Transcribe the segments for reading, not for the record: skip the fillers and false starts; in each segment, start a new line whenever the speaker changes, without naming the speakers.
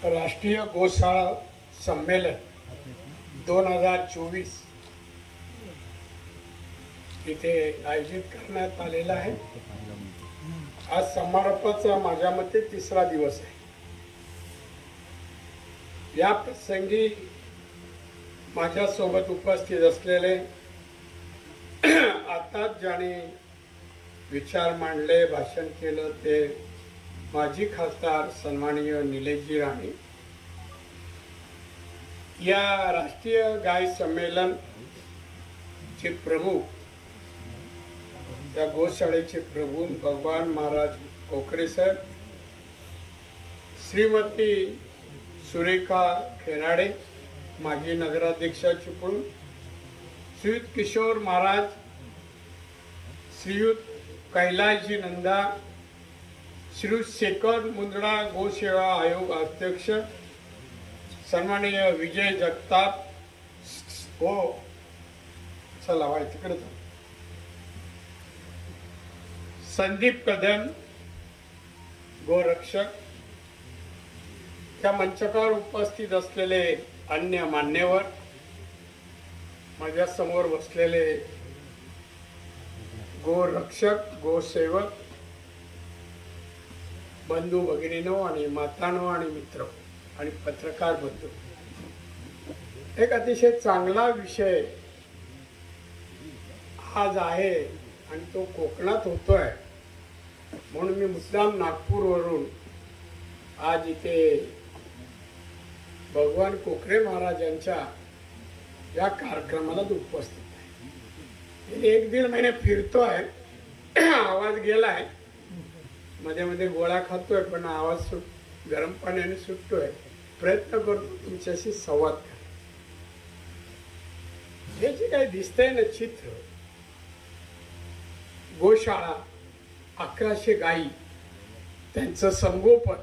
राष्ट्रीय गोशाळा संमेलन 2024 इथे आयोजित करण्यात आलेला आहे। आज समारोपाचा माझ्या मते तिसरा दिवस आहे। या प्रसंगी माझ्या सोबत उपस्थित असलेले आता ज्याने विचार मांडले, भाषण केलं ते माजी खासदार सन्माननीय निलेशजी राणे, या राष्ट्रीय गाय संमेलन चे प्रमुख, त्या गोशाळेचे प्रभू भगवान महाराज कोकरे साहेब, श्रीमती सुरेखा खेराडे माजी नगराध्यक्षा चिपळूण, श्रीयुत किशोर महाराज, श्रीयुत कैलासजी नंदा, श्री शेखर मुंदडा गोसेवा आयोग अध्यक्ष सन्माननीय विजय जगताप, हो चला वाय तिकडे, संदीप कदम गोरक्षक, त्या मंचावर उपस्थित असलेले अन्य मान्यवर, माझ्या समोर बसलेले गोरक्षक, गोसेवक, बंधू भगिनीनो आणि मातानो आणि मित्र आणि पत्रकार बंधू, एक अतिशय चांगला विषय आज आहे आणि तो कोकणात होतोय, म्हणून मी मुद्दाम नागपूरवरून आज इथे भगवान कोकरे महाराजांच्या या कार्यक्रमाला उपस्थित आहे। 1-1.5 महिने फिरतोय, आवाज गेलाय, मध्ये मध्ये गोळा खातोय, पण आवाज गरम पाण्याने सुटतोय। प्रयत्न करतो तुमच्याशी संवाद करायचा। हे जे काही दिसतंय ना चित्र, गोशाळा, 1100 गायी, त्यांचं संगोपन,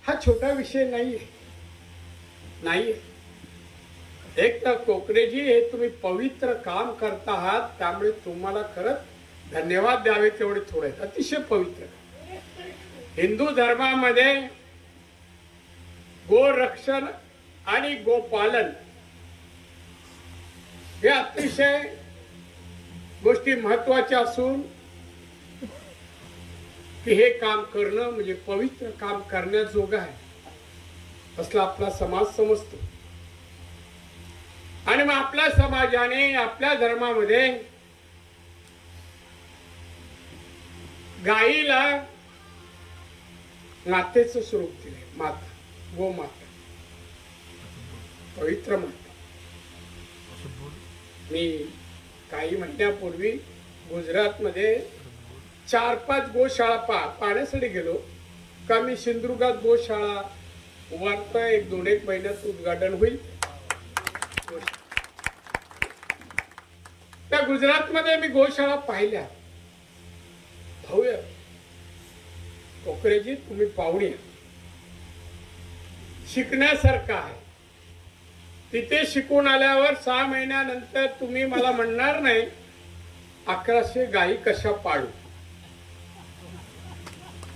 हा छोटा विषय नाहीये। एक तर कोकरेजी, हे तुम्ही पवित्र काम करता आहात, त्यामुळे तुम्हाला खरंच धन्यवाद द्यावे तेवढे थोडे, अतिशय पवित्र। हिंदू धर्मामध्ये गोरक्षण आणि गोपालन हे अतिशय गोष्टी महत्वाच्या असून की हे काम करणं म्हणजे पवित्र काम करण्याजोगं आहे असला आपला समाज समजतो। आणि मग आपल्या समाजाने आपल्या धर्मामध्ये गायीला मातेचं स्वरूप दिले, माता, गोमाता, पवित्र माता। मी काही महिन्यापूर्वी गुजरात मध्ये 4-5 गोशाळा पाहण्यासाठी गेलो का। मी सिंधुदुर्गात गोशाळा उभारतोय, 1-2 महिन्यात उद्घाटन होईल। त्या गुजरात मध्ये मी गोशाळा पाहिल्या, भव्य। कोकरेजी तुम्ही पाहुणे, शिकण्यासारखं आहे। तिथे शिकून आल्यावर 6 महिन्यानंतर तुम्ही मला म्हणणार नाही 1100 गायी कशा पाळू,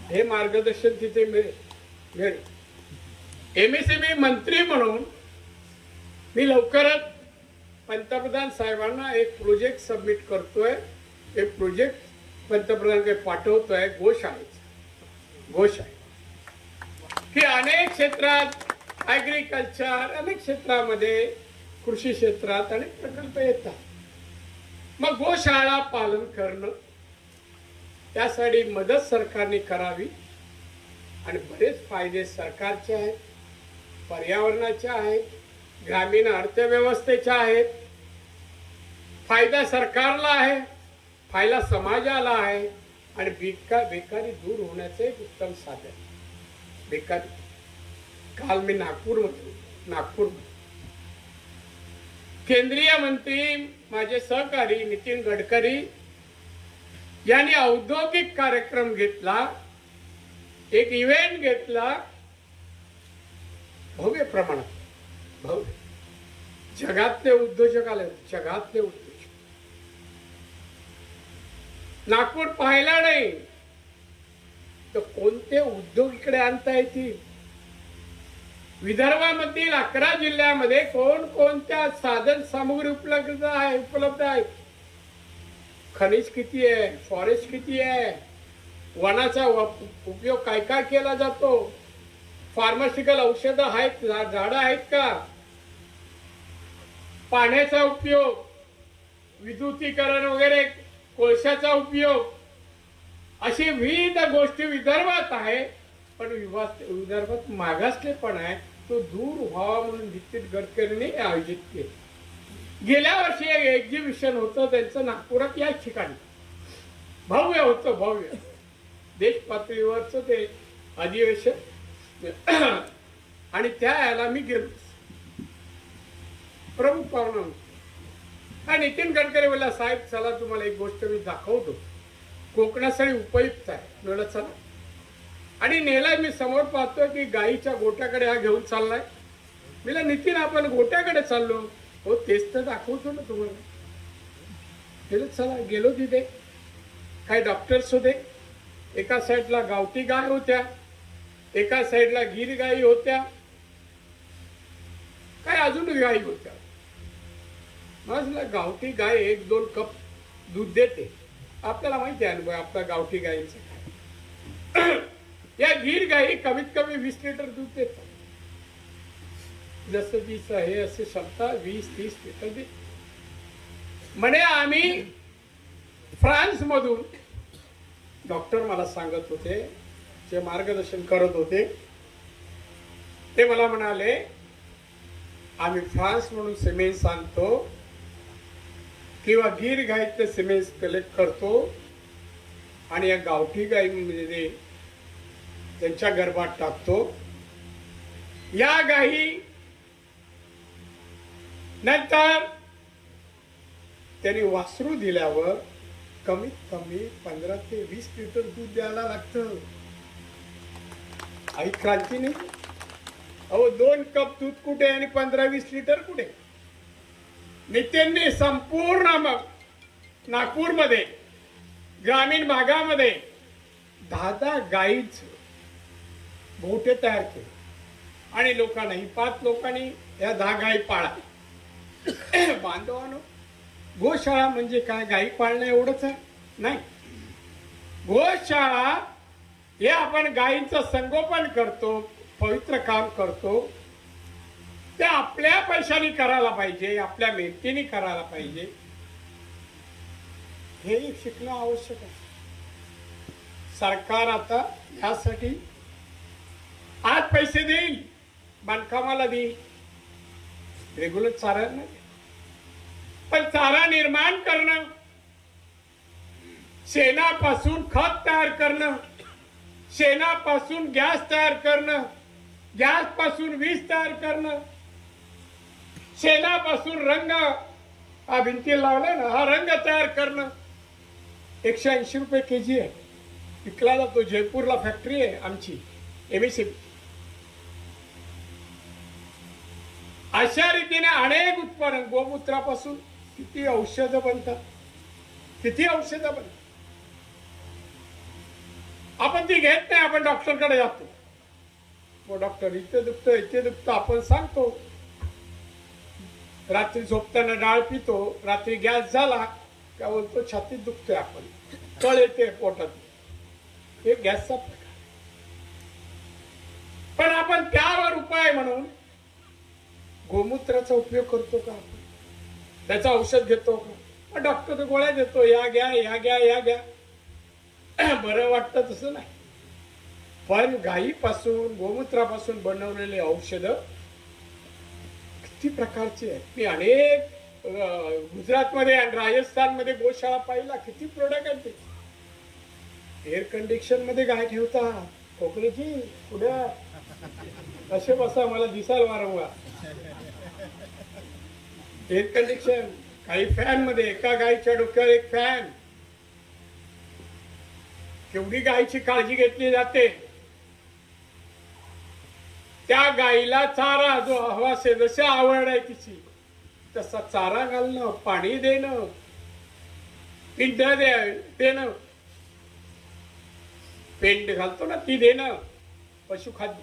हे मार्गदर्शन तिथे मिळेल। MSME मंत्री म्हणून मी लवकरच पंतप्रधान साहेबांना एक प्रोजेक्ट सबमिट करतोय। एक प्रोजेक्ट पंतप्रधानांकडे पाठवतोय गोशाळेचा, की अनेक क्षेत्रात, ऍग्रिकल्चर, अनेक क्षेत्रामध्ये, कृषी क्षेत्रात अनेक प्रकल्प येतात। मग गोशाळा पालन करणं, त्यासाठी मदत सरकारने करावी आणि बरेच फायदे सरकारचे आहेत, पर्यावरणाचे आहेत, ग्रामीण अर्थव्यवस्थेचे आहेत। फायदा सरकारला आहे, फायदा समाजाला आहे आणि बेकारी दूर होण्याचं एक उत्तम साधन। बेकारी, काल मी नागपूर केंद्रीय मंत्री माझे सहकारी नितीन गडकरी यांनी औद्योगिक कार्यक्रम घेतला, एक इव्हेंट घेतला, भव्य प्रमाणात, भव्य। जगातले उद्योजक आले, जगातले उद्योजक। नागपूर पाहिला नाही तर कोणते उद्योग इकडे आणता येतील, विदर्भामधील 11 जिल्ह्यामध्ये कोणकोणत्या साधन सामुग्री उपलब्ध आहे, खनिज किती आहे, फॉरेस्ट किती आहे, वनाचा उपयोग काय काय केला जातो, फार्मास्युटिकल औषधं आहेत, झाडं आहेत का, पाण्याचा उपयोग, विद्युतीकरण वगैरे, कोळशाचा उपयोग, अशी विविध गोष्टी विदर्भात आहे. पण विदर्भात मागासलेपण आहे, तो दूर व्हावा म्हणून नितीन गडकरींनी आयोजित केले. गेल्या वर्षी एक एक्झिबिशन होतं त्यांचं नागपुरात या ठिकाणी, भव्य होतं, भव्य देश पातळीवरचं ते अधिवेशन. आणि त्या याला मी गेलो, प्रमुख पाहुणा. हा नितीन गडकरी बोलला, साहेब चला तुम्हाला एक गोष्ट मी दाखवतो, कोकणासाठी उपयुक्त आहे. म्हणलं चला. आणि नेला. मी समोर पाहतोय की गाईच्या गोट्याकडे हा घेऊन चाललाय. मला नितीन आपण गोट्याकडे चाललो. हो तेच तर दाखवतो ना तुम्हाला. गेलो, चला गेलो तिथे. काही डॉक्टर्स होते, एका साईडला गावठी गाय होत्या, एका साईडला गिर गाई होत्या, काय अजून गाई होत्या. म्हटलं गावठी गाय 1-2 कप दूध देते, आपल्याला माहिती आहे अनुभव आपला गावठी गायीचा काय. या गिर गाई कमीत कमी 20 लिटर दूध देतात. जसं तिचं हे असे क्षमता 20-30 लिटर दे. म्हणे आम्ही फ्रान्स मधून डॉक्टर मला सांगत होते, जे मार्गदर्शन करत होते, ते मला म्हणाले आम्ही फ्रान्स म्हणून सिमेंट आणतो किंवा गिर गाईतले सिमेंट कलेक्ट करतो आणि या गावठी गाईमध्ये त्यांच्या गर्भात टाकतो. या गाई नंतर त्यांनी वासरू दिल्यावर कमीत कमी 15 ते 20 लिटर दूध द्यायला लागतं. आई क्रांती नाही. अहो 2 कप दूध कुठे आणि 15-20 लिटर कुठे. नितीनने संपूर्ण नागपूरमध्ये ग्रामीण भागामध्ये 10 गाईच गोठे तयार केले आणि लोकांनाही 5 लोकांनी या 10 गाई पाळा. बांधवानो, गोशाळा म्हणजे काय, गाई पाळणं एवढंच आहे नाही. गोशाळा हे आपण गायींचं संगोपन करतो, पवित्र काम करतो, ते आपल्या पैशाने करायला पाहिजे, आपल्या मेहनतीने करायला पाहिजे. हे शिकणं आवश्यक आहे. सरकार आता यासाठी आज पैसे देईल, बांधकामाला देईल, रेग्युलर चारा नाही. पण चारा निर्माण करणं, शेणापासून खत तयार करणं, शेणापासून गॅस तयार करणं, गॅस पासून वीज तयार करणं, शेणापासून रंग, हा भिंती लावलाय ना, हा रंग तयार करणं 180 रुपये केजी आहे, विकला जातो. जयपूरला फॅक्टरी आहे आमची MSCB. अशा रीतीने अनेक उत्पादन, गोमूत्रापासून किती औषधं बनतात, किती औषधं बनतात. आपण ती घेत नाही, आपण डॉक्टरकडे जातो. मग डॉक्टर इथे दुखतं, इथे दुखतं, आपण सांगतो. रात्री झोपताना डाळ पितो, रात्री गॅस झाला का बोलतो छातीत दुखतोय, आपण कळ येते पोटात, हे गॅसचा प्रकार. पण आपण त्यावर उपाय म्हणून गोमूत्राचा उपयोग करतो का, त्याचं औषध घेतो का. डॉक्टर तर गोळ्या देतो, या घ्या, या घ्या, या घ्या, बरं वाटतं तसं नाही. पण गायीपासून, गोमूत्रापासून बनवलेले औषधं किती प्रकारचे आहेत. मी अनेक गुजरातमध्ये आणि राजस्थानमध्ये गोशाळा पाहिला, किती प्रोडक्ट आहेत ते. एअर कंडिशन मध्ये गाय ठेवता, कोकणीची पुढे असे बसा, मला दिसाल वारंवार. एअर कंडिशन, काही फॅन मध्ये, एका गायीच्या डोक्यावर एक फॅन. केवढी गायीची काळजी घेतली जाते. त्या गायीला चारा जो हवा असेल, जशी आवड आहे तिची तसा चारा घालणं, पाणी देणं, पिंड देणं, पेंड घालतो ना ती देणं, पशुखाद्य.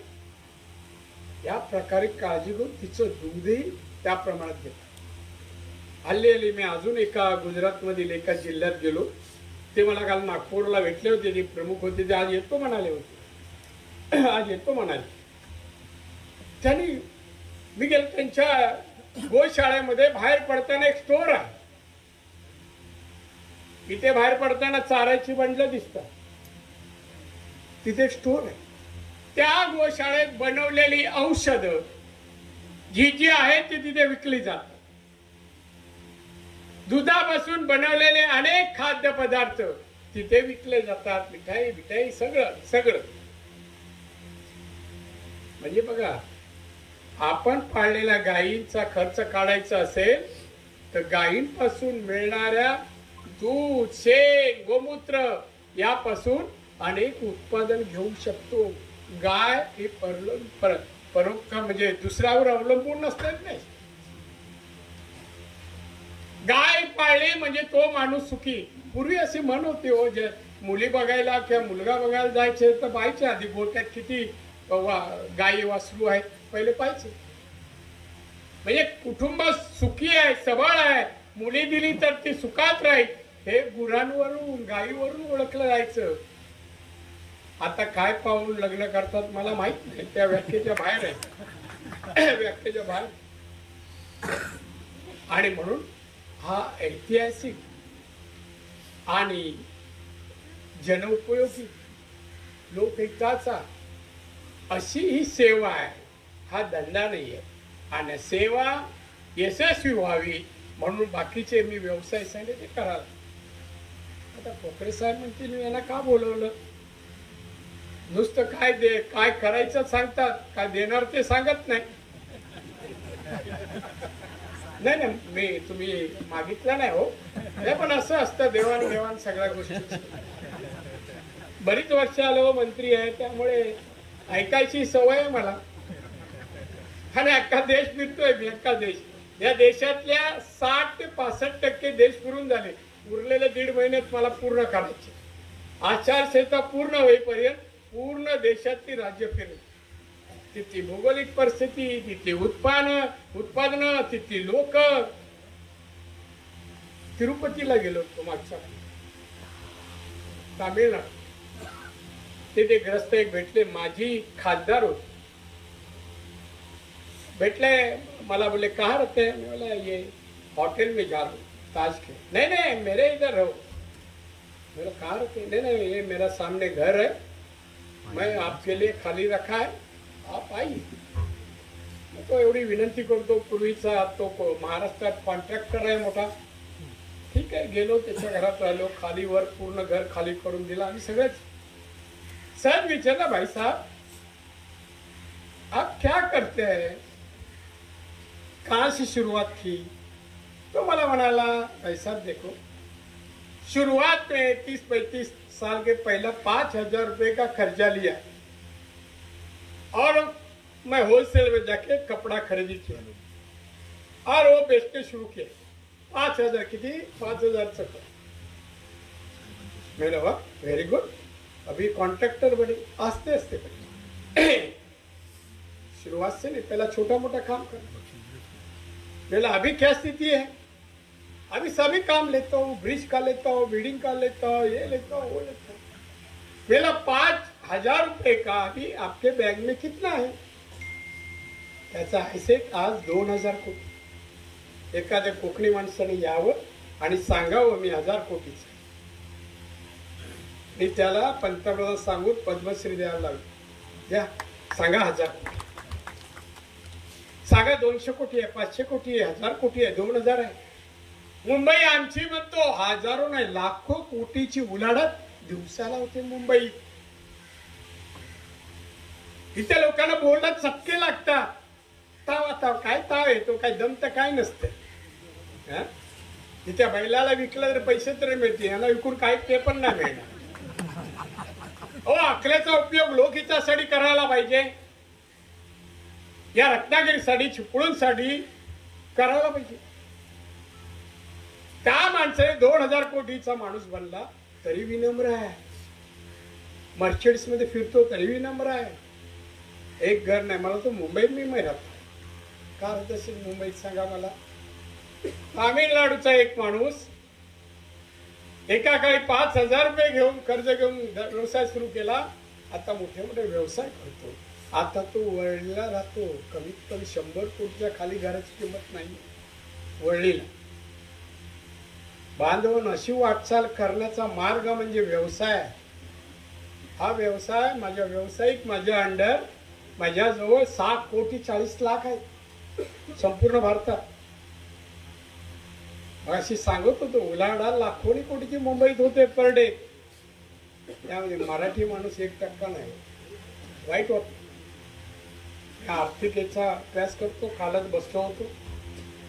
या प्रकारे काळजी घेऊन तिचं दूधही त्या प्रमाणात घेतात. हल्ली मी अजून एका गुजरातमधील एका जिल्ह्यात गेलो. ते मला काल नागपूरला भेटले होते. ते प्रमुख होते, ते आज येतो म्हणाले होते. आज येतो म्हणाले. त्यांनी मी गेलो त्यांच्या गोशाळेमध्ये. बाहेर पडताना एक स्टोर आहे. इथे बाहेर पडताना चाराची बंडलं दिसतात. तिथे स्टोर आहे. त्या गोशाळेत बनवलेली औषधं जी जी आहेत ती तिथे विकली जातात. दुधापासून बनवलेले अनेक खाद्यपदार्थ तिथे विकले जातात. मिठाई मिठाई सगळं सगळं. म्हणजे बघा, आपण पाळलेल्या गायींचा खर्च काढायचा असेल तर गायींपासून मिळणाऱ्या दूध, शेण, गोमूत्र यापासून अनेक उत्पादन घेऊ शकतो. गाय ही परोक्ष म्हणजे दुसऱ्यावर अवलंबून नसतात नाही. गाय पाळली म्हणजे तो माणूस सुखी. पूर्वी अशी म्हण होती हो, जे मुली बघायला किंवा मुलगा बघायला जायचे तर पाहायचे आधी गोट्यात किती गायी वासरू आहेत पहिले पाहायचे. म्हणजे कुटुंब सुखी आहे, सबळ आहे. मुली दिली तर ती सुखात राहील हे गुरांवरून गायीवरून ओळखलं जायचं. आता काय पाहून लग्न करतात मला माहित नाही, त्या व्याख्येच्या बाहेर आहे. व्याख्येच्या बाहेर. आणि म्हणून हा ऐतिहासिक आणि जनउपयोगी लोकहिताचा अशी ही सेवा आहे. हा धंदा नाही आहे. आणि सेवा यशस्वी व्हावी म्हणून बाकीचे मी व्यवसाय सांगितले ते कराल. आता कोकरे साहेब म्हणतील मी यांना का बोलवलं. नुसतं काय करायचं सांगतात, काय देणार ते सांगत नाही. नाही मी तुम्ही मागितलं नाही हो. हे पण असं असतं देवाण सगळ्या गोष्टी. बरीच वर्ष आलो मंत्री आहे त्यामुळे ऐकायची सवय आहे मला. आणि अख्खा देश फिरतोय मी. अख्खा देश. या देशातल्या 60 ते 65% देश फिरून झाले. उरलेले 1.5 महिन्यात मला पूर्ण करायचे. आचारसंहिता पूर्ण होईपर्यंत पूर्ण देशातली राज्य फिरली. तिथली भौगोलिक परिस्थिती, तिथली उत्पादन, तिथली लोक. तिरुपतीला गेलो होतो मागच्या तामिळनाडू. तिथे ग्रस्त एक भेटले, माझी खासदार होती. भेटले मला, बोले कहाँ रहते हैं. मैं बोला ये होटल में जा रहा हूँ ताज के. नहीं मेरे इधर रहो. मेरा कहाँ रहते हैं. नहीं ये मेरा सामने घर है, मैं आपके लिए खाली रखा है, आप आइए. तो एवढी विनंती करतो. पूर्वीचा तो महाराष्ट्रात कॉन्ट्रॅक्टर आहे मोठा. ठीक आहे, गेलो त्याच्या घरात राहिलो. खालीवर पूर्ण घर खाली करून दिला. आणि सगळेच सहज विचारला, भाई साहब आप क्या करते हैं, कहाँ से शुरुआत की. तो मला म्हणाला, ऐसा देखो शुरुआत में 30-35 साल के पहला 5,000 रुपए का खर्चा लिया और मैं होलसेल में जाके कपड़ा खरीदी किया और वो बेचने शुरू किया. 5,000 किती 5,000 मेरा वाह वेरी गुड. अभी कॉन्ट्रैक्टर बने. आस्ते आस्ते बने. शुरुआत से नहीं, पहला छोटा मोटा काम कर. मेरा अभी क्या स्थिति है, अभी सभी काम लेता हूँ. ब्रिज का लेता हूँ, बिल्डिंग का लेता हूँ, ये लेता हूँ, वो लेता हूँ. मेरा 5,000 रुपये का अभी आपके बैंक में कितना है. त्याचा ॲसेट आज 2,000 कोटी. एखाद्या कोकणी माणसाने यावं आणि सांगावं मी 1,000 कोटीच. मी त्याला पंतप्रधान सांगून पद्मश्री द्यायला लागलो. द्या सांगा 1,000 कोटी. सांगा 200 कोटी आहे, 500 कोटी आहे, 1,000 कोटी आहे, 2,000 आहे. मुंबई आमची म्हणतो. हजारो नाही लाखो कोटीची उलाढाल दिवसाला होते मुंबईत. इथे लोकांना बोलण्यात चटके लागतात. ताव काय ताव येतो, काय दम तर काय नसते. तिथे बैलाला विकलं तर पैसे तरी मिळतील, याला विकून काय ते पण नाही मिळणार. हो, अकलेचा उपयोग लोकहितासाठी करायला पाहिजे. या रत्नागिरीसाठी, चिपळूणसाठी करायला पाहिजे. त्या माणसाने 2,000 कोटीचा माणूस बनला तरी विनम्र आहे. मर्चेडीस मध्ये फिरतो तरी विनम्र आहे. एक घर नाही, मला तो मुंबईत मी राहतो. का राहत असेल मुंबईत सांगा मला? तामिळनाडूचा एक माणूस एका काळी 5,000 रुपये घेऊन कर्ज घेऊन व्यवसाय सुरू केला. आता मोठे मोठे व्यवसाय करतो. आता तो वळलीला राहतो. कमीत कमी 100 कोटीच्या खाली घराची किंमत नाही वळलीला. बांधवून अशी वाटचाल करण्याचा मार्ग म्हणजे व्यवसाय. हा व्यवसाय माझ्या अंडर माझ्याजवळ 6,40,00,000 आहेत संपूर्ण भारतात. अशी सांगत होतो उलाढाल लाखोनी कोटीची मुंबईत होते पर डे. त्यामध्ये मराठी माणूस 1% नाही. वाईट होत. आर्थिक याचा अभ्यास करतो. कालच बसलो होतो.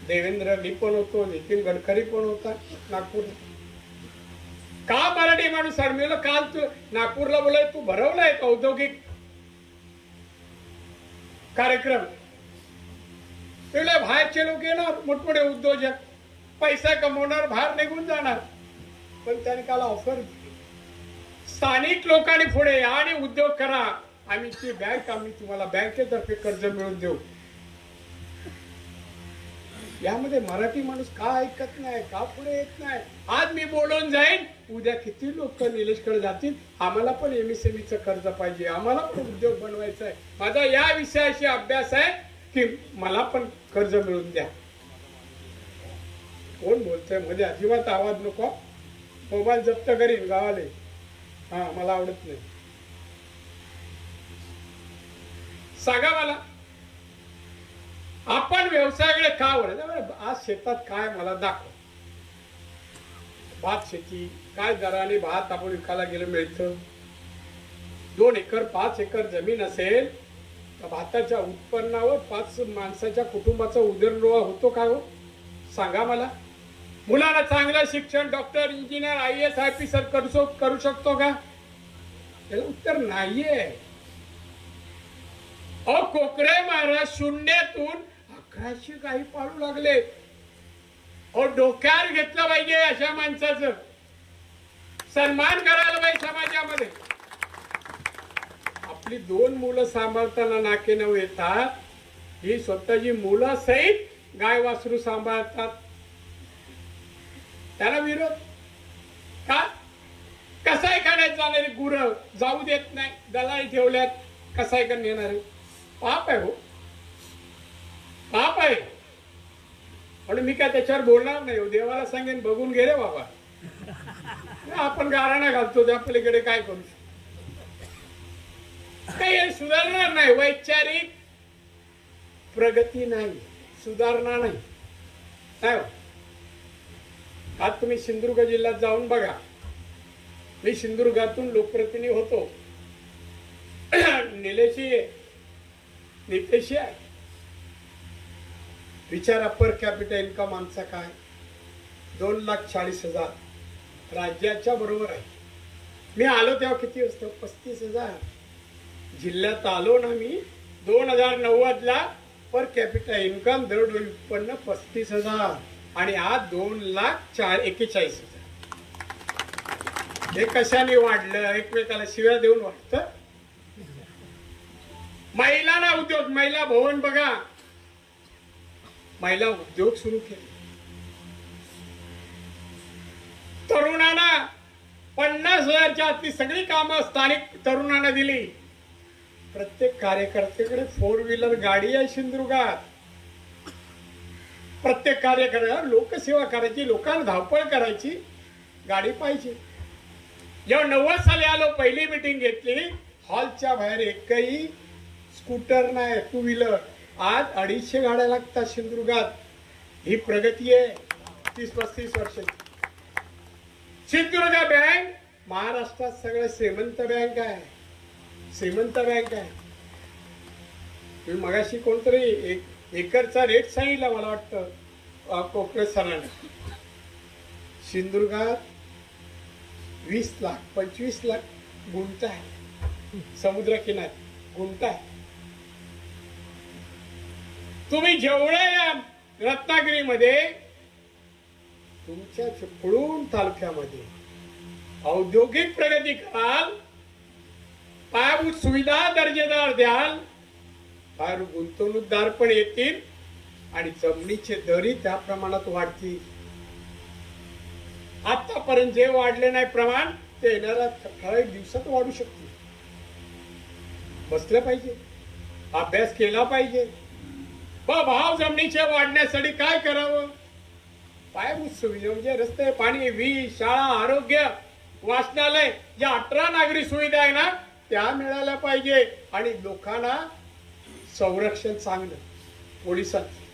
देवेंद्र मी पण होतो, नितीन गडकरी पण होता नागपूर. का मराठी माणूस अडमिला? काल तू नागपूरला बोलाय, तू भरवलाय औद्योगिक कार्यक्रम. बाहेरचे लोक येणार, मोठमोठे उद्योजक पैसा कमवणार, बाहेर निघून जाणार. पण त्याने काल ऑफर दिली, स्थानिक लोकांनी पुढे या आणि उद्योग करा. आम्ही तुम्हाला बँकेतर्फे कर्ज मिळवून देऊ. यामध्ये मराठी माणूस का ऐकत नाही? का पुढे येत नाही? आज मी बोलून जाईन, उद्या किती लोक निलेशकडे जातील, आम्हाला पण MSMEचं कर्ज पाहिजे, आम्हाला पण उद्योग बनवायचा आहे, माझा या विषयाशी अभ्यास आहे की मला पण कर्ज मिळवून द्या. कोण बोलतोय मध्ये? अजिबात आवाज नको. मोबाईल जप्त करीन गावाले. हा, मला आवडत नाही. सांगा मला, आपण व्यवसायाकडे का वळत? आज शेतात काय मला दाखव. भात शेती काय दराने भात आपण विकायला गेलं मिळतं. 2 एकर 5 एकर जमीन असेल तर भाताच्या उत्पन्नावर 5 माणसाच्या कुटुंबाचा उदरनिर्वाह होतो का हो? सांगा मला. मुलांना चांगलं शिक्षण, डॉक्टर, इंजिनियर, IAS ऑफिसर करू शकतो का? त्याला उत्तर नाहीये. कोकरे महाराज शून्यातून 1100 गायी पाळू लागले. डोक्यावर घेतलं पाहिजे अशा माणसाचं. सन्मान करायला पाहिजे समाजामध्ये. आपली 2 मुलं सांभाळताना नाके नऊ येतात, ही स्वतःची मुलं सहित गाय वासरू सांभाळतात. त्याला विरोध का? कसाईखान्यात जाणारी गुरं जाऊ देत नाही, दलाली ठेवल्यात, कसाईकडे नेणारे. पाप आहे हो, पाप आहे. म्हणून मी काय त्याच्यावर बोलणार नाही. देवाला सांगेन बघून गेले बाबा, आपण गाराणा घालतो त्या पलीकडे काय करू. काही सुधारणार नाही. वैचारिक प्रगती नाही, सुधारणा नाही. आज तुम्ही सिंधुदुर्ग जिल्ह्यात जाऊन बघा. मी सिंधुदुर्गातून लोकप्रतिनिधी होतो. नितेशी आहे. विचारा पर कॅपिटल इन्कम आमचा काय? 2,40,000 राज्याच्या बरोबर आहे. मी आलो तेव्हा किती असतं? 35,000. जिल्ह्यात आलो ना मी 2090ला पर कॅपिटल इन्कम दर उत्पन्न 35,000 आणि आज 2,41,000. हे कशाने वाढलं? एकमेकाला शिव्या देऊन वाटतं. महिलांना उद्योग, महिला भवन बघा, महिला उद्योग सुरू केले. तरुणांना 50,000च्या आतली सगळी कामं स्थानिक तरुणांना दिली. प्रत्येक कार्यकर्त्याकडे 4 व्हीलर गाडी आहे सिंधुदुर्गात. प्रत्येक कार्यकर्त्याला लोकसेवा करायची, लोकांना धावपळ करायची, गाडी पाहिजे. जेव्हा 90 साली आलो, पहिली मीटिंग घेतली, हॉलच्या बाहेर एकही स्कूटर नाही, 2 व्हीलर. आज 250 गाड्या लागतात सिंधुदुर्गात. ही प्रगती आहे 30-35 वर्षाची. सिंधुदुर्ग बँक महाराष्ट्रात सगळ्यात श्रीमंत बँक आहे, श्रीमंत बँक आहे. तुम्ही मगाशी कोणतरी एकरचा रेट सांगितला, मला वाटतं कोकणे सरांनी. सिंधुदुर्गात 20 लाख 25 लाख गुंठ आहे, समुद्र किनारी गुंठ आहे. तुम्ही जेवढ्या रत्नागिरीमध्ये, तुमच्या चिपळूण तालुक्यामध्ये औद्योगिक प्रगती कराल, पायाभूत सुविधा दर्जेदार द्याल, बाहेर गुंतवणूकदार पण येतील आणि जमिनीचे दरही त्या प्रमाणात वाढतील. आतापर्यंत जे वाढले नाही प्रमाण ते येणाऱ्या ठराविक दिवसात वाढू शकते. बसलं पाहिजे, अभ्यास केला पाहिजे. भाव जमिनीच्या वाढण्यासाठी काय करावं? पायाभूत सुविधा म्हणजे रस्ते, पाणी, वीज, शाळा, आरोग्य, वाचनालय, ज्या 18 नागरी सुविधा आहे ना त्या मिळाल्या पाहिजे. आणि लोकांना संरक्षण चांगलं, पोलिसांचं,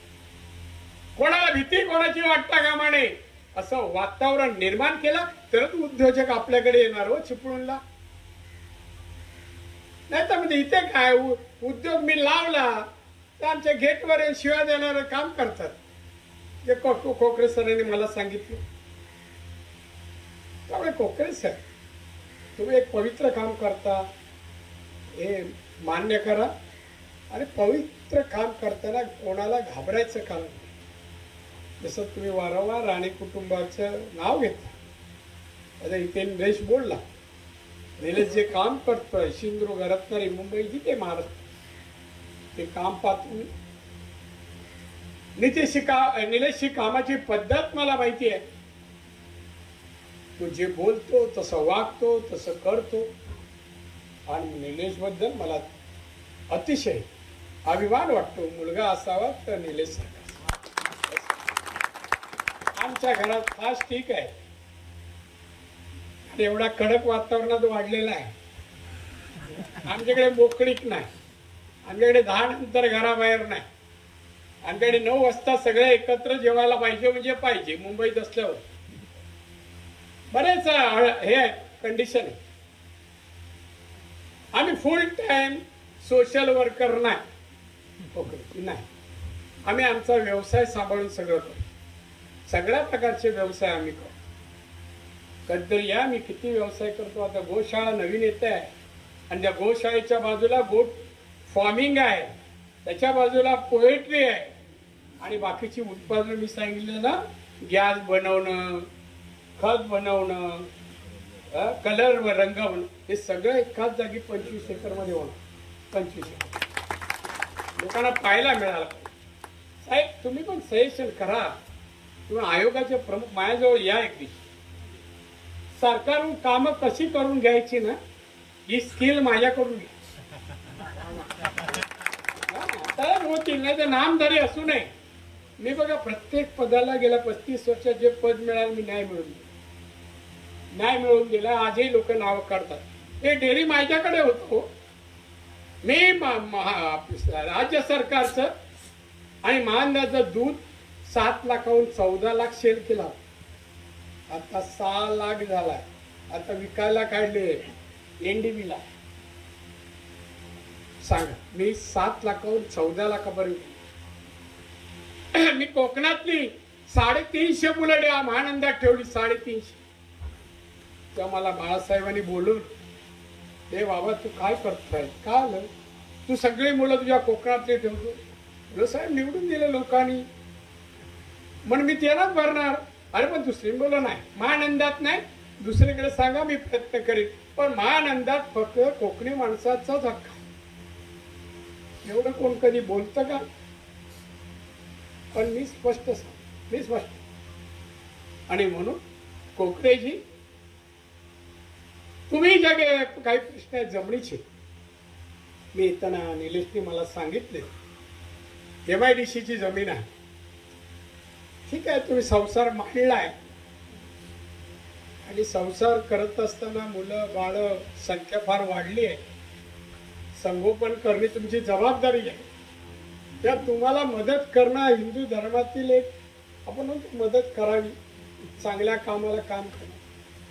कोणाला भीती कोणाची वाटता कामा नये असं वातावरण निर्माण केलं तरच उद्योजक आपल्याकडे येणार हो चिपळूणला. नाही तर म्हणजे इथे काय उद्योग मी लावला तर आमच्या गेटवर शिवाय देणारं काम करतात. जे कोकरे सरांनी मला सांगितलं. त्यामुळे कोकरे सर तुम्ही एक पवित्र काम करता हे मान्य करा. आणि पवित्र काम करताना कोणाला घाबरायचं काम नाही. जसं तुम्ही वारंवार राणे कुटुंबाचं नाव घेता. आता इथे निलेश बोलला, निलेश जे काम करतोय सिंधुदुर्ग, रत्नागिरी, मुंबई, जिथे महाराष्ट्र ते काम पाहतो. निलेशची कामाची पद्धत मला माहिती आहे. तो जे बोलतो तसं वागतो, तसं करतो. आणि निलेश बद्दल मला अतिशय अभिमान वाटतो. मुलगा असावा तर निलेश सारखा. आमच्या घरात खास ठीक आहे. आणि एवढा कडक वातावरणात वाढलेला आहे. आमच्याकडे मोकळीक नाही. आमच्याकडे 10 नंतर घराबाहेर नाही. आमच्याकडे 9 वाजता सगळे एकत्र जेवायला पाहिजे म्हणजे पाहिजे. मुंबईत असल्यावर बरेच हे कंडिशन आहे. आम्ही फुल टाइम सोशल वर्कर नाही. आम्ही आमचा व्यवसाय सांभाळून सगळं करतो. सगळ्या प्रकारचे व्यवसाय आम्ही करतो. कधीतरी या मी किती व्यवसाय करतो. आता गोशाळा नवीन येते आहे आणि त्या गोशाळेच्या बाजूला गोट फार्मिंग आहे, त्याच्या बाजूला पोएट्री आहे आणि बाकीची उत्पादन मी सांगितलं ना, गॅस बनवणं, खत बनवणं, कलर व रंग बनवणं, हे सगळं एकाच जागी 25 एकरमध्ये होणं. 25 एकर लोकांना पाहायला मिळालं. साहेब तुम्ही पण सजेशन करा. तुम्ही आयोगाचे प्रमुख माझ्याजवळ या एक दिवशी. सरकारहून कामं कशी करून घ्यायची ना ही स्किल माझ्याकडून घ्या. तर होतील, नाही तर नामधारी असू नये. मी बघा प्रत्येक पदाला गेल्या 35 वर्षात जे पद मिळालं मी न्याय मिळवून दिला. आजही लोक नाव काढतात. हे डेअरी माझ्याकडे होतो. मी राज्य सरकारचं आणि महानंदाचं दूध 7 लाखाहून 14 लाख सेल केला. आता 6 लाख झालाय. आता विकायला काढले एनडीबीला. सांगा मी 7 लाखाहून 14 लाखापर्यंत. मी कोकणातली 350 बुलेट महानंदात ठेवली. 350. तेव्हा मला बाळासाहेबांनी बोलून, हे बाबा तू काय करतोय? का आलं तू सगळी मुलं तुझ्या कोकणातले ठेवतो? साहेब निवडून दिलं लोकांनी म्हणून मी त्यालाच भरणार. अरे पण दुसरी मुलं नाही, महानंदात नाही, दुसरीकडे सांगा मी प्रयत्न करेन. पण महानंदात फक्त कोकणी माणसाचाच हक्क. एवढं कोण कधी बोलतं का? पण मी स्पष्ट आणि म्हणून कोकणेजी तुम्ही ज्या काही प्रश्न आहेत जमिनीचे, मी येताना निलेशने मला सांगितले MIDCची जमीन आहे. ठीक आहे, तुम्ही संसार मांडलाय आणि संसार करत असताना मुलं बाळ संख्या फार वाढली आहे. संगोपन करणे तुमची जबाबदारी आहे. त्या तुम्हाला मदत करणं हिंदू धर्मातील एक आपण म्हणतो मदत करावी. चांगल्या कामाला काम करणं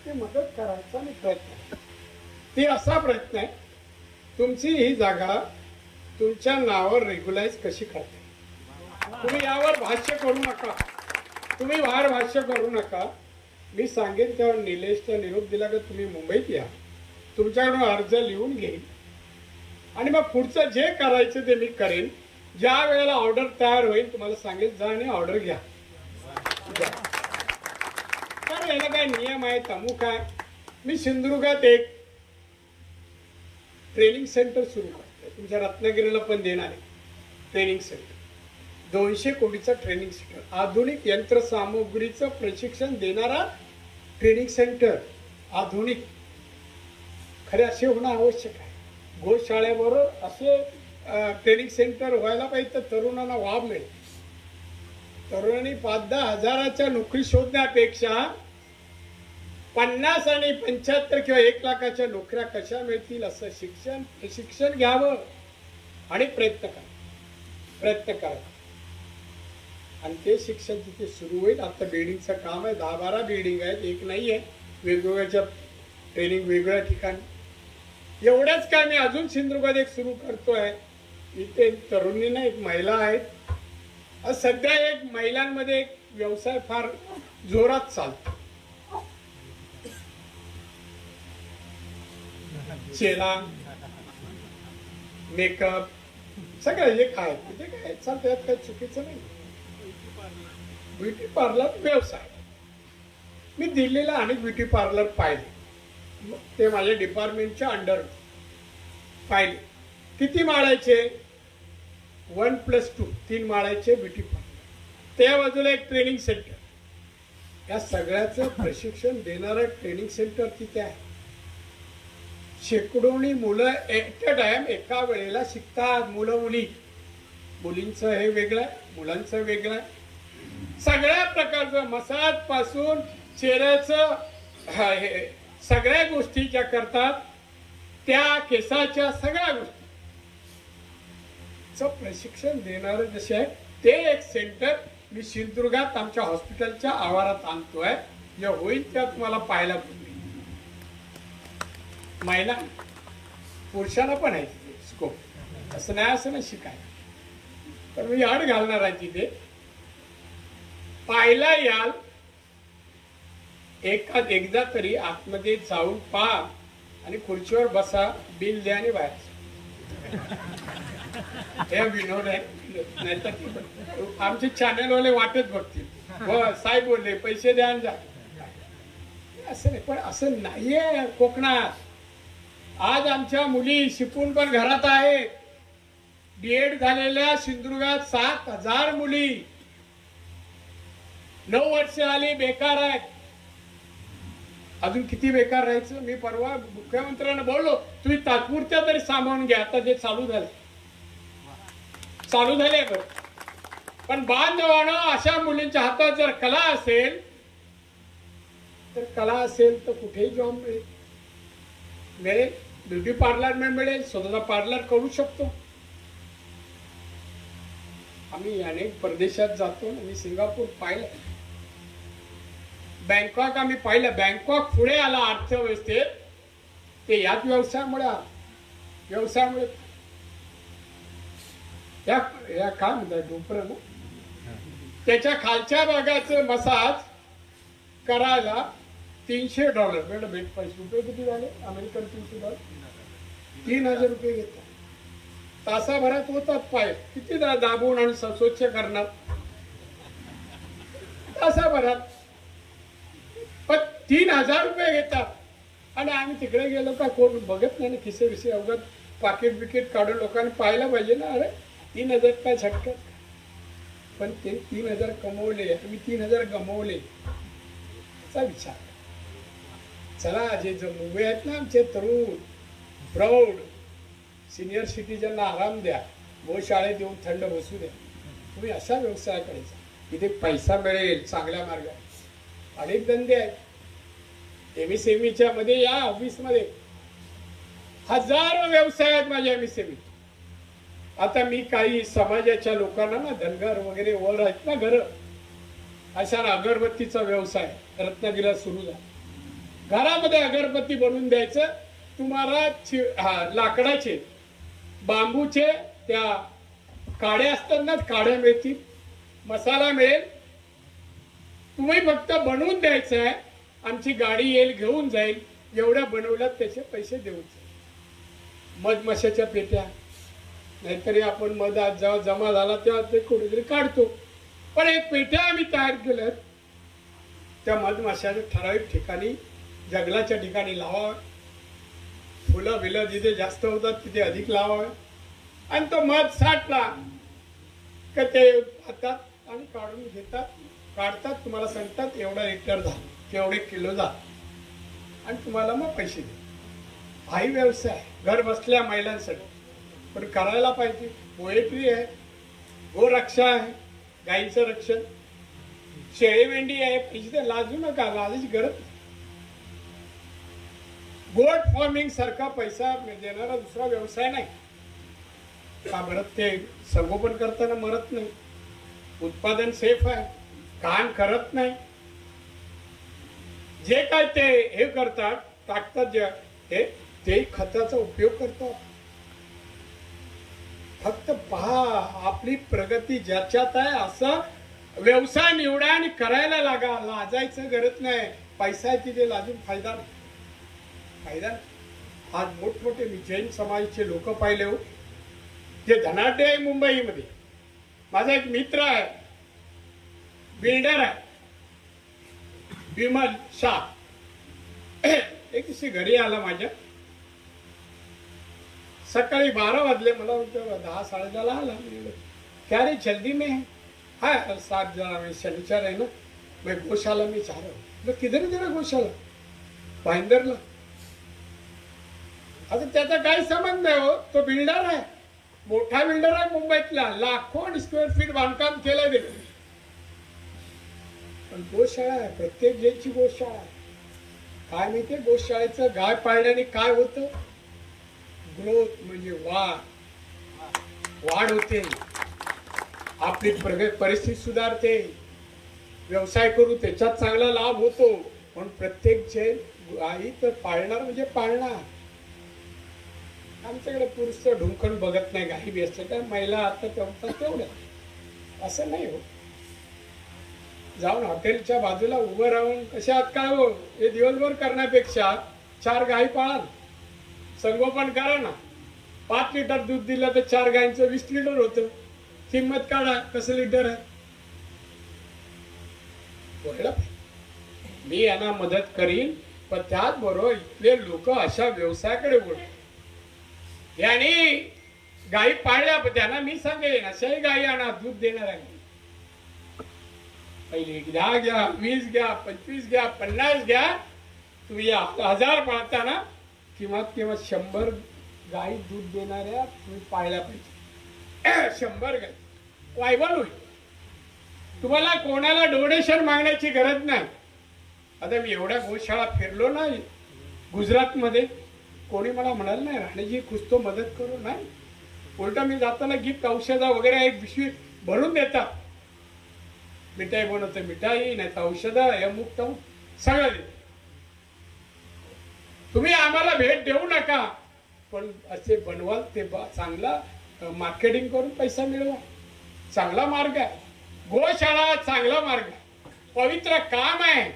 ते मदत करायचा आणि प्रयत्न. ती असा प्रयत्न आहे तुमची ही जागा तुमच्या नावावर रेग्युलाइज कशी करते. तुम्ही यावर भाष्य करू नका. तुम्ही बाहेर भाष्य करू नका. मी सांगेन तेव्हा निलेशचा निरोप दिला की तुम्ही मुंबईत या, तुमच्याकडून अर्ज लिहून घेईन आणि मग पुढचं जे करायचं ते मी करेन. ज्या वेळेला ऑर्डर तयार होईल तुम्हाला सांगेल जा आणि ऑर्डर घ्या. तर याला काय नियम आहे, अमुक आहे. मी सिंधुदुर्गात एक ट्रेनिंग सेंटर सुरू करतो, तुमच्या रत्नागिरीला पण देणार आहे. ट्रेनिंग सेंटर, 200 कोटीचा ट्रेनिंग सेंटर, आधुनिक यंत्रसामुग्रीचं प्रशिक्षण देणारा ट्रेनिंग सेंटर, आधुनिक. खरे असे होणं आवश्यक आहे. गोशाळेबरोबर असे ट्रेनिंग सेंटर व्हायला पाहिजे, तर तरुणांना वाव मिळेल. तरुणांनी 5-10 हजाराच्या नोकरी शोधण्यापेक्षा 50 आणि 75 किंवा 1 लाखाच्या नोकऱ्या कशा मिळतील असं शिक्षण घ्यावं आणि प्रयत्न करा. आणि ते शिक्षण तिथे सुरू होईल. आता बिल्डिंगचं काम आहे, 10-12 बिल्डिंग आहेत, एक नाही आहे. वेगवेगळ्या ट्रेनिंग वेगवेगळ्या ठिकाणी. एवढंच काय, मी अजून सिंधुदुर्गात एक सुरू करतोय. इथे तरुणींना एक महिला आहेत. सध्या एक महिलांमध्ये एक व्यवसाय फार जोरात चालतो. चेला, मेकअप, सगळं जे काय ते काय चालतं, यात काही चुकीचं नाही. ब्युटी पार्लर व्यवसाय मी दिल्लीला अनेक ब्युटी पार्लर पाहिले. ते माझ्या डिपार्टमेंटच्या अंडर पाहिले. किती माळायचे? 1+2 3 माळायचे ब्युटी पार्लर. त्या बाजूला एक ट्रेनिंग सेंटर. या सगळ्याचं प्रशिक्षण देणारं ट्रेनिंग सेंटर तिथे आहे. शेकडोनी मुलं ॲट अ टाइम एका वेळेला शिकतात. मुलींचं हे वेगळं आहे, मुलांचं वेगळं आहे. सगळ्या प्रकारचं मसाज पासून चेहऱ्याचं सगळ्या गोष्टी ज्या करतात, त्या केसाच्या सगळ्या गोष्टीचं प्रशिक्षण देणारं जसे आहे ते एक सेंटर मी सिंधुदुर्गात आमच्या हॉस्पिटलच्या आवारात आणतोय. जे होईल त्या तुम्हाला पाहायला मिळेल. महिला पुरुषांना पण आहे स्कोप, असं नाही शिकायला. तर मी अड घालणार आहे तिथे. पाहायला याल, एकदा तरी आतमध्ये जाऊन पहा आणि खुर्चीवर बसा, बिल द्या आणि बाहेर. हे विनोद आहे. नाहीतर आमचे चॅनलवाले वाटत बघतील, हो साहेब बोलले पैसे द्या आणि जा. असं नाही. पण असं नाहीये कोकणात. आज आमच्या मुली शिकून पण घरात आहेत. B.Ed झालेल्या सिंधुदुर्गात 7,000 मुली 9 वर्ष आली बेकार आहेत. अजून किती बेकार राहायचं? मी परवा मुख्यमंत्र्यांना बोललो, तुम्ही तात्पुरत्या तरी सामावून घ्या. आता ते चालू झाले बरं. पण बांधवानं अशा मुलींच्या हातात जर कला असेल तर कुठेही जॉब मिळेल. ब्युटी पार्लर मिळेल, स्वतःचा पार्लर करू शकतो. आम्ही अनेक परदेशात जातो. मी सिंगापूर पाहिलं, बँकॉक आम्ही पाहिलं. बँकॉक पुढे आला अर्थव्यवस्थेत ते याच व्यवसायामुळे या काय म्हणतात डोपर ना, त्याच्या खालच्या भागाचं मसाज करायला $300. मॅडम ₹1 किती झाले? अमेरिकन $300 $3,000 घेतात. तासाभरात होतात पाय. किती दाबून आणि स्वच्छ करणार तासाभरात. पण $3,000 घेतात. आणि आम्ही तिकडे गेलो का कोण बघत नाही ना, खिसे विसे अवघत पाकिट बिकीट काढून लोकांनी पाहायला पाहिजे ना. अरे 3,000 काय झटकत. पण ते 3,000 कमवले, आम्ही 3,000 गमवले चा विचार. चला, जे मुंबई आहेत ना आमचे तरुण प्रौढ सिनियर सिटीजनना आराम द्या. गोशाळेत येऊन थंड बसू द्या. तुम्ही अशा व्यवसायाकडे जा, तिथे पैसा मिळेल चांगल्या मार्गाने. अनेक धंदे आहेत. MSMEच्या मध्ये या ऑफिसमध्ये हजारो व्यवसाय आहेत माझ्या MSME. आता मी काही समाजाच्या लोकांना ना, धनगर वगैरे वर आहेत ना घर, अशा अगरबत्तीचा व्यवसाय रत्नागिरीला सुरू झाला. घरामध्ये अगरबत्ती बनवून द्यायचं तुम्हाला. लाकडाचे बांबूचे त्या काड्या असतात ना, काड्या मिळतील, मसाला मिळेल. तुम्ही फक्त बनवून द्यायचं आहे. आमची गाडी येईल, घेऊन जाईल. एवढ्या बनवल्यात त्याचे पैसे देऊन जाईल. मधमाशाच्या पेट्या, नाहीतरी आपण मध जेव्हा जमा झाला तेव्हा ते कुठेतरी काढतो. पण एक पेट्या आम्ही तयार केल्यात. त्या मधमाशाच्या ठराविक ठिकाणी, जंगलाच्या ठिकाणी लावावं. फुलं बिलं जिथे जास्त होतात तिथे अधिक लावावे. आणि तो मध साठला का ते पाहतात आणि काढून घेतात, काढतात, तुम्हाला सांगतात एवढा लिटर झालं, केवढे किलो झालं आणि तुम्हाला मग पैसे देतात. हाही व्यवसाय घर बसल्या महिलांसाठी, पण करायला पाहिजे. पोएट्री आहे, गोरक्षा आहे, गाईचं रक्षण, शेळी मेंढी आहे, पैसे लाजू नका, लाजायची गरज नाही. गोट फार्मिंग सारखा पैसा देणारा दुसरा व्यवसाय नाही का बरं? ते संगोपन करताना मरत नाही, उत्पादन सेफ आहे, घाण करत नाही. जे काय ते हे करतात, टाकतात, जे ते खताचा उपयोग करतात. फक्त पहा, आपली प्रगती ज्याच्यात आहे असं व्यवसाय निवडा आणि करायला लागा. लाजायचं गरज नाही. पैसा आहे तिथे लाजून फायदा नाही, फायदा नाही. आज मोठमोठे मी जैन समाजाचे लोक पाहिले हो, जे धनाढ्य आहे. मुंबईमध्ये माझा एक मित्र आहे, बिल्डर आहे, विमल शाह. एक दिवशी घरी आला माझ्या, सकाळी 12 वाजले, मला 10 साडेदहाला आला. क्या रे जल्दी में है? हाँ 7 जरा मैं शनिचर है ना, मैं गौशाला में जा रहा हूँ. किधर जरा गौशाला? भाईंदरला. आता त्याचा काही संबंध नाही हो, तो बिल्डर आहे, मोठा बिल्डर आहे मुंबईतला, लाखो स्क्वेअर फीट बांधकाम केलंय ते. पण गोशाळा आहे, प्रत्येक जैनची गोशाळा आहे. काय माहितीये गोशाळेचं गाय पाळल्याने काय होतं? ग्रोथ म्हणजे वाढ होते, आपली परिस्थिती सुधारते, व्यवसाय करू त्याच्यात चांगला लाभ होतो. पण प्रत्येक जैन गाई तर पाळणार म्हणजे पाळणार. आमच्याकडे पुरुष तर ढुंकण बघत नाही, गाई बी असते काय, महिला आता तेवढं असं नाही हो. जाऊन हॉटेलच्या बाजूला उभं राहून कशा आहात काय हो, हे दिवसभर करण्यापेक्षा 4 गाई पाळा, संगोपन करा ना. 5 लिटर दूध दिलं तर 4 गायींचं 20 लिटर होतं. किंमत काढा, कसं लिटर आहे. मी यांना मदत करीन, पण त्याचबरोबर इथले लोक अशा व्यवसायाकडे वळतात. यांनी गायी पाळल्या, पण त्यांना मी सांगेन अशाही गायी आणा, दूध देणार आहे. पहिले 10 घ्या, 20 घ्या, 25 घ्या, 50 घ्या. तुम्ही 1000 पाळताना किंमत 100 गायी दूध देणाऱ्या तुम्ही पाळल्या पाहिजे. 100 गायी वायबल होईल. तुम्हाला कोणाला डोनेशन मागण्याची गरज नाही. आता मी एवढ्या गोशाळा फिरलो नाही गुजरातमध्ये, कोणी मला म्हणाल नाही राणेजी कुछ तो मदत करू, नाही. उलटा मी जाताना गिफ्ट औषधा वगैरे एक पिशवी भरून देतात. मिठाई बनवते, मिठाई नाही तर औषधं, हे मुक्त सगळं देत. तुम्ही आम्हाला भेट देऊ नका, पण असे बनवाल ते चांगला मार्केटिंग करून पैसा मिळवा. चांगला मार्ग आहे गोशाळा, चांगला मार्ग आहे, पवित्र काम आहे.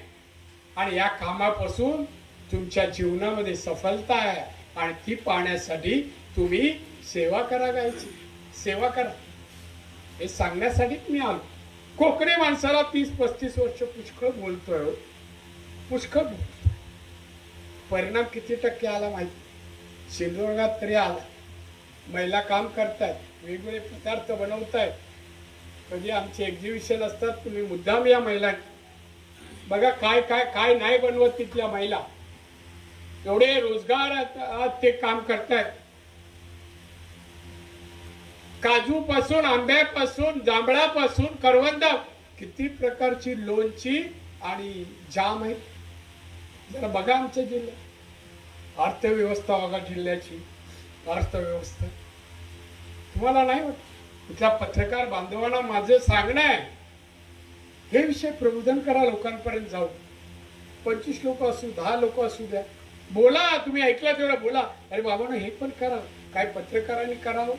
आणि या कामापासून तुमच्या जीवनामध्ये सफलता आहे. आणि ती पाहण्यासाठी तुम्ही सेवा करा, गायची सेवा करा. हे सांगण्यासाठीच मी आलो. कोकणी माणसाला 30-35 वर्ष पुष्कळ बोलतोय हो, पुष्कळ बोलतोय. परिणाम किती टक्के आला माहिती? सिंधुदुर्गात तरी आला. महिला काम करतायत, वेगवेगळे पदार्थ बनवतायत. कधी आमचे एक्झिबिशन असतात, तुम्ही मुद्दाम या महिला बघा काय काय काय नाही बनवत तिथल्या महिला. एवढे रोजगार ते काम करतायत. काजू पासून, आंब्यापासून, जांभळापासून, करवंदा, किती प्रकारची लोणची आणि जाम आहे. जरा बघा आमच्या जिल्ह्यात अर्थव्यवस्था, बघा जिल्ह्याची अर्थव्यवस्था. तुम्हाला नाही वाटत? इथल्या पत्रकार बांधवांना माझं सांगणं आहे, हे विषय प्रबोधन करा, लोकांपर्यंत जाऊ. 25 लोक असू, 10 लोक असू द्या, बोला. तुम्ही ऐकला तेवढं बोला. अरे बाबांनो हे पण करा, काय पत्रकारांनी करावं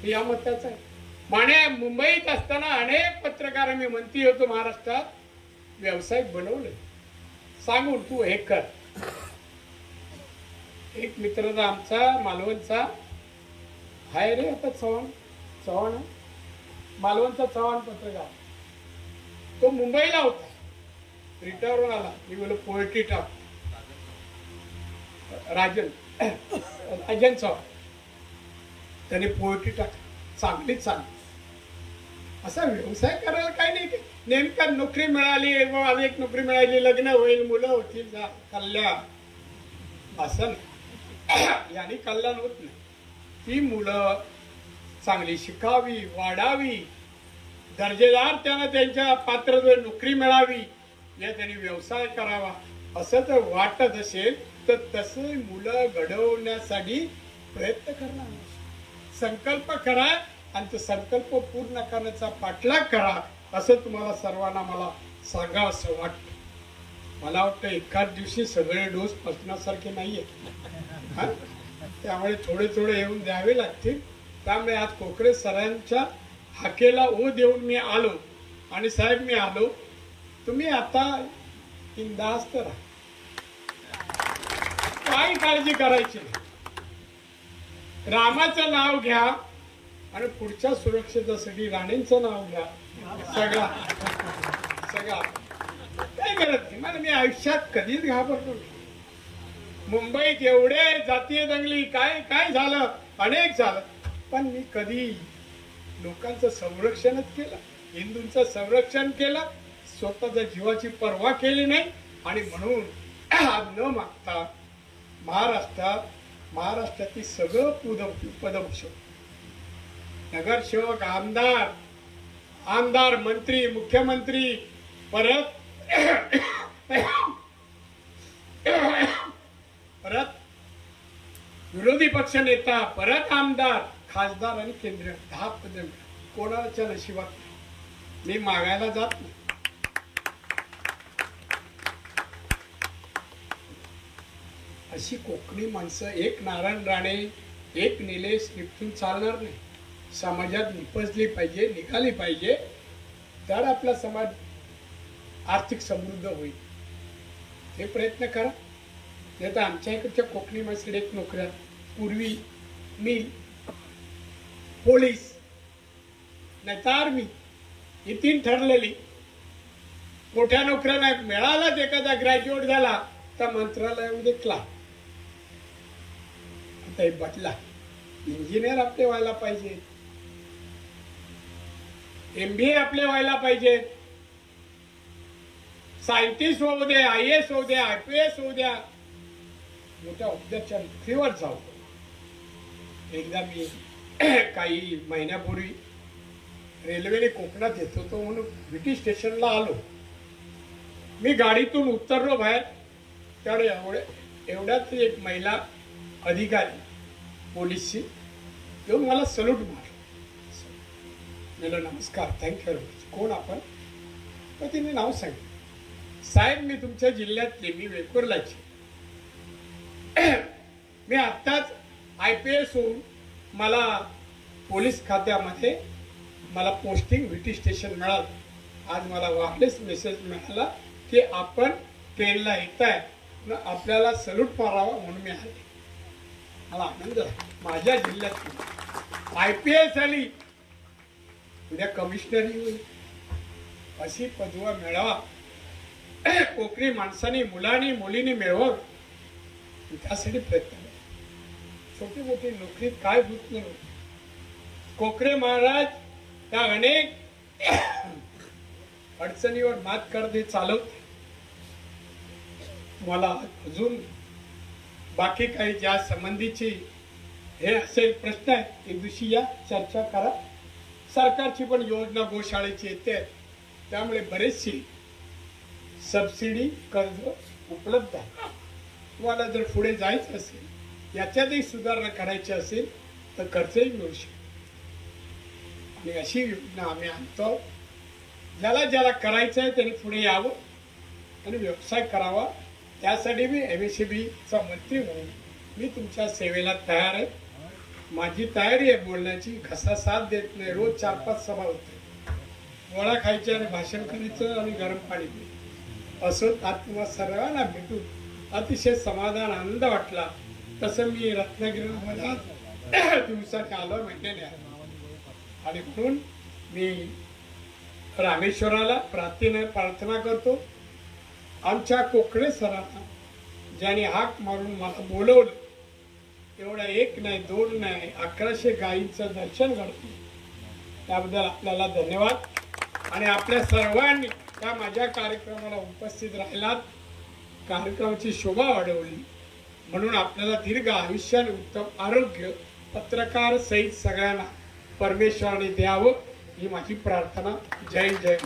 या मताचं आहे. माने मुंबईत असताना अनेक पत्रकार मी मंत्री होतो महाराष्ट्रात, व्यावसायिक बनवले सांगून तू हे कर. एक मित्र आमचा मालवणचा हाय रे, आता चव्हाण मालवणचा चव्हाण पत्रकार, तो मुंबईला होता, रिटायर आला. मी बोललो पोएट्री टाक. राजन चव्हाण, त्याने पोएट्री टाक, चांगलीच चांगली. असा व्यवसाय करायला काही नाही. नेमका नोकरी मिळाली, मग एक नोकरी मिळाली, लग्न होईल, मुलं होतील, कल्याण असं नाही. याने कल्याण होत नाही. ती मुलं चांगली शिकावी, वाढावी, दर्जेदार त्यांना त्यांच्या पात्र नोकरी मिळावी, या त्यांनी व्यवसाय करावा असं जर वाटत असेल तर तसे मुलं घडवण्यासाठी प्रयत्न करा, संकल्प करा आणि तो संकल्प पूर्ण करण्याचा पाठलाग करा असं तुम्हाला सर्वांना मला सांगावं असं वाटतं. मला वाटतं एकाच दिवशी सगळे डोस पचण्यासारखे नाहीये, त्यामुळे थोडे थोडे येऊन द्यावे लागतील. त्यामुळे आज कोकरे सरांच्या हाकेला ओ देऊन मी आलो. आणि साहेब मी आलो, तुम्ही आता बिनधास्त राहा, काही काळजी करायची नाही. रामाचं नाव घ्या आणि पुढच्या सुरक्षेसाठी राणींचं नाव घ्या. सगळा सगळा काय करत नाही. मला मी आयुष्यात कधीच घाबरलो नाही. मुंबईत एवढे जातीय दंगली काय काय झालं, अनेक झालं, पण मी कधी लोकांचं संरक्षणच केलं, हिंदूंचं संरक्षण केलं, स्वतःच्या जीवाची पर्वा केली नाही. आणि म्हणून न मागता महाराष्ट्रातील सगळं पदभूषण, नगरसेवक, आमदार, मंत्री, मुख्यमंत्री, परत विरोधी पक्ष नेता, परत आमदार, खासदार आणि केंद्रीय 10 पदे कोणाच्या नशिबात नाही. मी मागायला जात नाही. अशी कोकणी माणसं, एक नारायण राणे, एक निलेश निपटून चालणार नाही. समाजात निपजली पाहिजे, निघाली पाहिजे, तर आपला समाज आर्थिक समृद्ध होईल. हे प्रयत्न करा. नाही तर आमच्या इकडच्या कोकणी माणसाकडे एक नोकऱ्या, पूर्वी मी पोलीस नाही तर आर्मी, ही 3 ठरलेली. मोठ्या नोकऱ्या नाही मिळालाच, एखादा ग्रॅज्युएट झाला तर मंत्रालयामध्ये क्लार्क. आता हे बदला. इंजिनियर आपले व्हायला पाहिजे, MBA आपले व्हायला पाहिजे, सायंटिस्ट होऊ दे, IAS होऊ द्या, IPS होऊ द्या, मोठ्या हुद्द्याच्या नोकरीवर जाऊ. एकदा मी काही महिन्यापूर्वी रेल्वेने कोकणात येत होतो म्हणून ब्रिटिश स्टेशनला आलो. मी गाडीतून उतरलो बाहेर, त्यावेळी एवढ्यात एक महिला अधिकारी पोलीसची येऊन मला सल्यूट मारला. नमस्कार, थँक्यू व्हेरी मच. कोण आपण? तर तिने नाव सांगितलं. साहेब मी तुमच्या जिल्ह्यातले, मी वेकुर्लाची. मी आत्ताच IPS होऊन मला पोलीस खात्यामध्ये मला पोस्टिंग ब्रिटिश स्टेशन मिळालं. आज मला वापस मेसेज मिळाला की आपण ट्रेनला येताय, आपल्याला सल्यूट मारावा म्हणून मी आले. मला आनंद आहे. माझ्या जिल्ह्यात IPS आली, उद्या कमिशनरी होईल, अशी पदवा मिळावा कोकणी माणसांनी, मुलांनी, मुलींनी मिळवावं, त्यासाठी प्रयत्न. छोटी मोठी नोकरी काय होत नाही. कोकरे महाराज त्या अनेक अडचणीवर मात करते, चालवते. मला अजून बाकी काही ज्या संबंधीची हे असेल प्रश्न आहेत, एक दिवशी या चर्चा करा. सरकारची पण योजना गोशाळेची येते, त्यामुळे बरेचशी सबसिडी, कर्ज उपलब्ध आहे. तुम्हाला जर पुढे जायचं असेल, याच्यातही सुधारणा करायची असेल तर कर्जही मिळू शकते. आणि अशी योजना आम्ही आणतो. ज्याला ज्याला करायचं आहे त्यांनी पुढे यावं आणि व्यवसाय करावा. त्यासाठी मी MSCBचा मंत्री म्हणून मी तुमच्या सेवेला तयार आहे. माझी तयारी आहे बोलण्याची. घसा साथ देत नाही. रोज 4-5 सभा होते. गोळा खायचे आणि भाषण करायचं आणि गरम पाणी प्यायचं. असं आज तुम्हाला सर्वांना भेटून अतिशय समाधान, आनंद वाटला. तसं मी रत्नागिरीला दिवसाने आलो, महिन्याने आलो. आणि म्हणून मी रामेश्वराला प्रार्थना करतो. आमच्या कोकणे सरांना ज्याने हाक मारून मला बोलवलं, एवढा 1 नाही 2 नाही 1100 गायींचं दर्शन घडतं. त्याबद्दल आपल्याला धन्यवाद। आणि आपल्या सर्वांनी त्या माझ्या कार्यक्रमाला उपस्थित राहिलात, कार्यक्रमाची शोभा वाढवली, म्हणून आपल्याला दीर्घ आयुष्य आणि उत्तम आरोग्य पत्रकार सहित सगळ्यांना परमेश्वराने द्यावं ही माझी प्रार्थना। जय जय।